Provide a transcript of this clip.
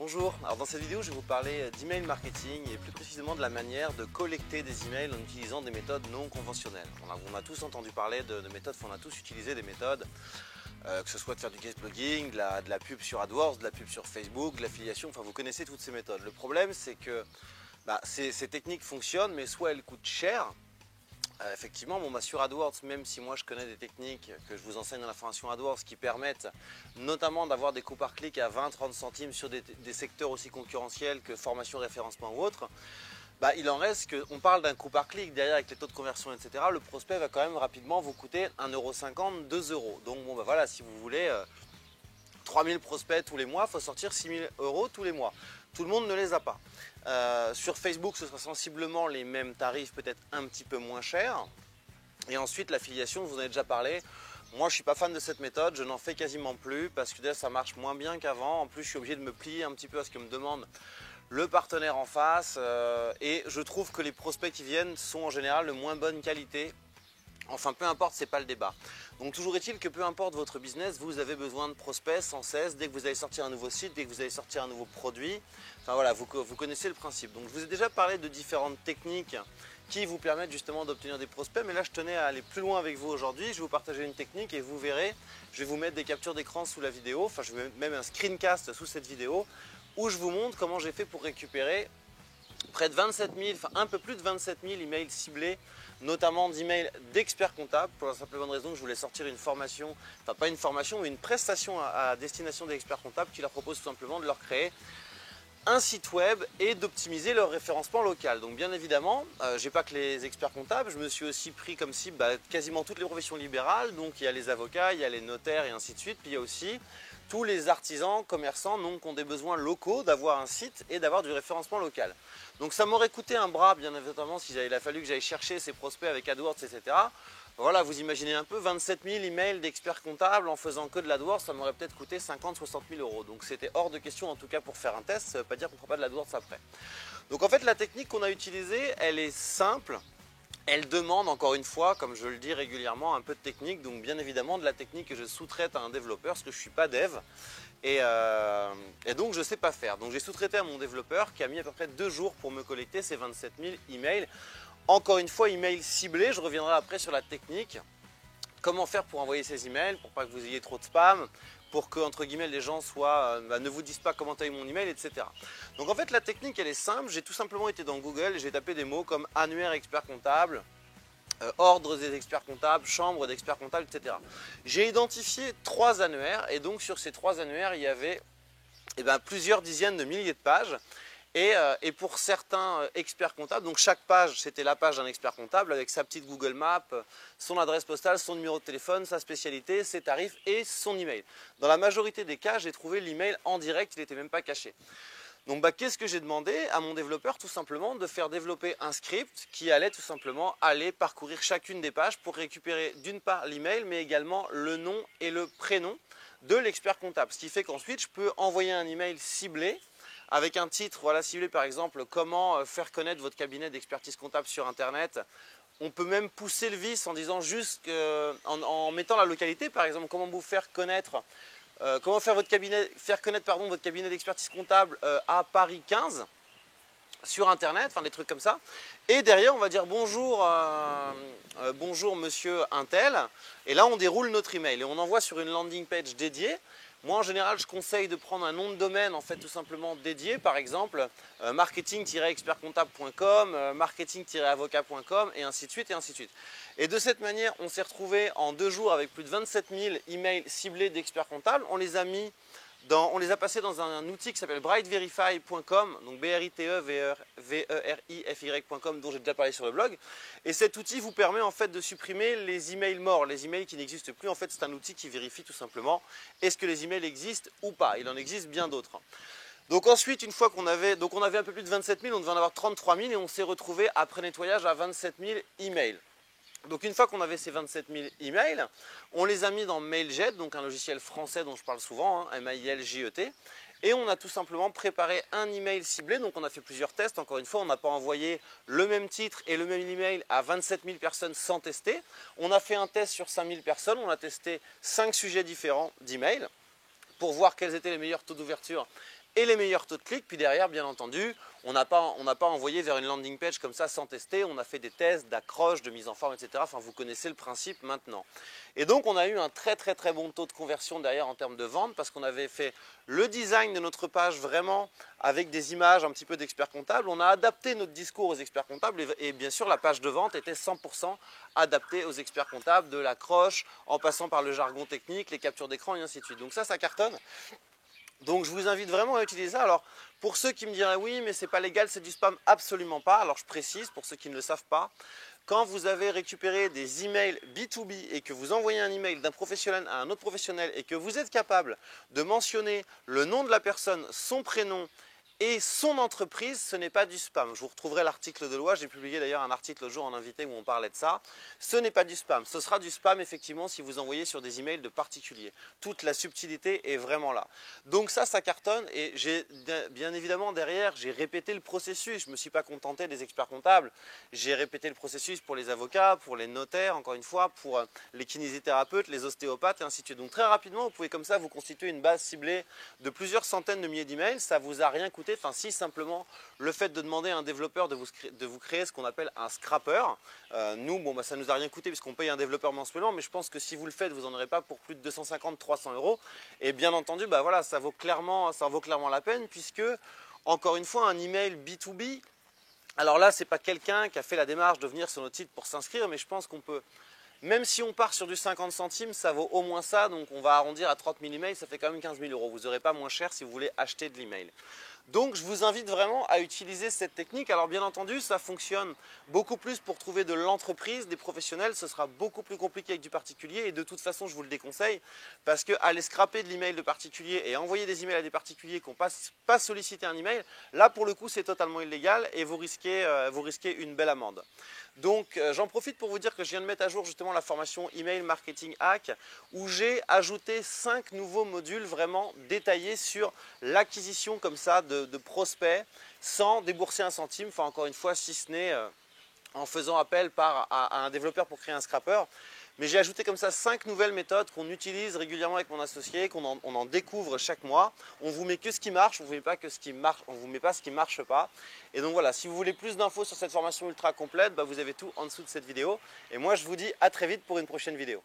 Bonjour, alors dans cette vidéo je vais vous parler d'email marketing et plus précisément de la manière de collecter des emails en utilisant des méthodes non conventionnelles. On a tous entendu parler de méthodes, on a tous utilisé des méthodes, que ce soit de faire du guest blogging, de la pub sur AdWords, de la pub sur Facebook, de l'affiliation, enfin vous connaissez toutes ces méthodes. Le problème c'est que ces techniques fonctionnent mais soit elles coûtent cher. Effectivement, sur AdWords, même si moi je connais des techniques que je vous enseigne dans la formation AdWords qui permettent notamment d'avoir des coûts par clic à 20-30 centimes sur des secteurs aussi concurrentiels que formation, référencement ou autre, il en reste qu'on parle d'un coût par clic derrière avec les taux de conversion, etc. Le prospect va quand même rapidement vous coûter 1,50 €, 2 €. Donc voilà, si vous voulez 3000 prospects tous les mois, il faut sortir 6000 € tous les mois. Tout le monde ne les a pas. Sur Facebook, ce sera sensiblement les mêmes tarifs, peut-être un petit peu moins cher. Et ensuite, l'affiliation, je vous en ai déjà parlé. Moi, je ne suis pas fan de cette méthode, je n'en fais quasiment plus parce que déjà, ça marche moins bien qu'avant. En plus, je suis obligé de me plier un petit peu à ce que me demande le partenaire en face. Et je trouve que les prospects qui viennent sont en général de moins bonne qualité. Enfin, peu importe, ce n'est pas le débat. Donc toujours est-il que peu importe votre business, vous avez besoin de prospects sans cesse. Dès que vous allez sortir un nouveau site, dès que vous allez sortir un nouveau produit, enfin voilà, vous connaissez le principe. Donc je vous ai déjà parlé de différentes techniques qui vous permettent justement d'obtenir des prospects. Mais là, je tenais à aller plus loin avec vous aujourd'hui. Je vais vous partager une technique et vous verrez, je vais vous mettre des captures d'écran sous la vidéo. Enfin, je vais même un screencast sous cette vidéo où je vous montre comment j'ai fait pour récupérer près de 27 000, enfin un peu plus de 27 000 emails ciblés, notamment d'emails d'experts comptables, pour la simple bonne raison que je voulais sortir une formation, enfin pas une formation, mais une prestation à destination des experts comptables qui leur propose tout simplement de leur créer un site web et d'optimiser leur référencement local. Donc bien évidemment, j'ai pas que les experts comptables, je me suis aussi pris comme cible quasiment toutes les professions libérales, donc il y a les avocats, il y a les notaires et ainsi de suite, puis il y a aussi tous les artisans, commerçants donc, qui ont des besoins locaux d'avoir un site et d'avoir du référencement local. Donc ça m'aurait coûté un bras, bien évidemment, s'il a fallu que j'aille chercher ces prospects avec AdWords, etc. Voilà, vous imaginez un peu, 27 000 emails d'experts comptables en faisant que de l'AdWords, ça m'aurait peut-être coûté 50-60 000 €. Donc c'était hors de question, en tout cas pour faire un test, ça ne veut pas dire qu'on ne fera pas de l'AdWords après. Donc en fait, la technique qu'on a utilisée, elle est simple. Elle demande encore une fois, comme je le dis régulièrement, un peu de technique, donc bien évidemment de la technique que je sous-traite à un développeur, parce que je ne suis pas dev, et donc je ne sais pas faire. Donc j'ai sous-traité à mon développeur qui a mis à peu près 2 jours pour me collecter ces 27 000 emails. Encore une fois, emails ciblés, je reviendrai après sur la technique. Comment faire pour envoyer ces emails, pour pas que vous ayez trop de spam, pour que entre guillemets les gens ne vous disent pas comment tu as eu mon email, etc. Donc en fait la technique elle est simple, j'ai tout simplement été dans Google et j'ai tapé des mots comme annuaire expert comptable, ordre des experts comptables, chambre d'experts comptables, etc. J'ai identifié 3 annuaires et donc sur ces 3 annuaires il y avait plusieurs dizaines de milliers de pages. Et pour certains experts comptables, donc chaque page c'était la page d'un expert comptable avec sa petite Google Map, son adresse postale, son numéro de téléphone, sa spécialité, ses tarifs et son email. Dans la majorité des cas, j'ai trouvé l'email en direct, il n'était même pas caché. Donc qu'est-ce que j'ai demandé à mon développeur? Tout simplement de faire développer un script qui allait tout simplement aller parcourir chacune des pages pour récupérer d'une part l'email mais également le nom et le prénom de l'expert comptable. Ce qui fait qu'ensuite je peux envoyer un email ciblé avec un titre ciblé par exemple comment faire connaître votre cabinet d'expertise comptable sur internet. On peut même pousser le vice en disant juste en mettant la localité par exemple, comment vous faire connaître comment faire connaître votre cabinet d'expertise comptable à Paris 15 sur internet, enfin des trucs comme ça. Et derrière on va dire bonjour, bonjour monsieur Untel, et là on déroule notre email et on envoie sur une landing page dédiée. Moi en général je conseille de prendre un nom de domaine en fait tout simplement dédié, par exemple marketing-expertcomptable.com, marketing-avocat.com et ainsi de suite et ainsi de suite. Et de cette manière on s'est retrouvé en 2 jours avec plus de 27 000 emails ciblés d'experts comptables. On les a passés dans un outil qui s'appelle brightverify.com, donc BRITEVERIFY.com, dont j'ai déjà parlé sur le blog. Et cet outil vous permet en fait de supprimer les emails morts, les emails qui n'existent plus. En fait, c'est un outil qui vérifie tout simplement est-ce que les emails existent ou pas. Il en existe bien d'autres. Donc ensuite, une fois on avait un peu plus de 27 000, on devait en avoir 33 000 et on s'est retrouvé après nettoyage à 27 000 emails. Donc une fois qu'on avait ces 27 000 emails, on les a mis dans Mailjet, donc un logiciel français dont je parle souvent, MAILJET, et on a tout simplement préparé un email ciblé. Donc on a fait plusieurs tests, encore une fois on n'a pas envoyé le même titre et le même email à 27 000 personnes sans tester. On a fait un test sur 5 000 personnes, on a testé 5 sujets différents d'email pour voir quels étaient les meilleurs taux d'ouverture et les meilleurs taux de clic. Puis derrière, bien entendu, on n'a pas envoyé vers une landing page comme ça sans tester. On a fait des tests d'accroche, de mise en forme, etc. Enfin, vous connaissez le principe maintenant. Et donc, on a eu un très bon taux de conversion derrière en termes de vente parce qu'on avait fait le design de notre page vraiment avec des images un petit peu d'experts comptables. On a adapté notre discours aux experts comptables et bien sûr, la page de vente était 100% adaptée aux experts comptables, de l'accroche, en passant par le jargon technique, les captures d'écran et ainsi de suite. Donc ça cartonne. Donc je vous invite vraiment à utiliser ça. Alors pour ceux qui me diraient oui mais c'est pas légal, c'est du spam, absolument pas. Alors je précise pour ceux qui ne le savent pas, quand vous avez récupéré des emails B2B et que vous envoyez un email d'un professionnel à un autre professionnel et que vous êtes capable de mentionner le nom de la personne, son prénom et son entreprise, ce n'est pas du spam. Je vous retrouverai l'article de loi, j'ai publié d'ailleurs un article l'autre jour en invité où on parlait de ça. Ce n'est pas du spam, ce sera du spam effectivement si vous envoyez sur des emails de particuliers. Toute la subtilité est vraiment là. Donc ça cartonne et bien évidemment derrière, j'ai répété le processus. Je ne me suis pas contenté des experts comptables, j'ai répété le processus pour les avocats, pour les notaires, encore une fois, pour les kinésithérapeutes, les ostéopathes et ainsi de suite. Donc très rapidement, vous pouvez comme ça vous constituer une base ciblée de plusieurs centaines de milliers d'emails, ça vous a rien coûté. Enfin, si simplement le fait de demander à un développeur de vous créer ce qu'on appelle un scrapper. Nous, bon, ça ne nous a rien coûté puisqu'on paye un développeur mensuellement, mais je pense que si vous le faites, vous n'en aurez pas pour plus de 250-300 €. Et bien entendu, bah voilà, ça vaut clairement la peine puisque, encore une fois, un email B2B, alors là, ce n'est pas quelqu'un qui a fait la démarche de venir sur notre site pour s'inscrire, mais je pense qu'on peut… Même si on part sur du 50 centimes, ça vaut au moins ça, donc on va arrondir à 30 000 emails, ça fait quand même 15 000 €. Vous n'aurez pas moins cher si vous voulez acheter de l'email. Donc je vous invite vraiment à utiliser cette technique. Alors bien entendu, ça fonctionne beaucoup plus pour trouver de l'entreprise, des professionnels. Ce sera beaucoup plus compliqué avec du particulier et de toute façon, je vous le déconseille parce que aller scraper de l'email de particulier et envoyer des emails à des particuliers qui n'ont pas sollicité un email, là pour le coup, c'est totalement illégal et vous risquez une belle amende. Donc j'en profite pour vous dire que je viens de mettre à jour justement la formation Email Marketing Hack où j'ai ajouté 5 nouveaux modules vraiment détaillés sur l'acquisition comme ça de prospects sans débourser un centime, enfin encore une fois si ce n'est en faisant appel à un développeur pour créer un scrapper. Mais j'ai ajouté comme ça 5 nouvelles méthodes qu'on utilise régulièrement avec mon associé, on en découvre chaque mois. On vous met que ce qui marche, on ne vous met pas ce qui ne marche pas. Et donc voilà, si vous voulez plus d'infos sur cette formation ultra complète, bah vous avez tout en dessous de cette vidéo. Et moi je vous dis à très vite pour une prochaine vidéo.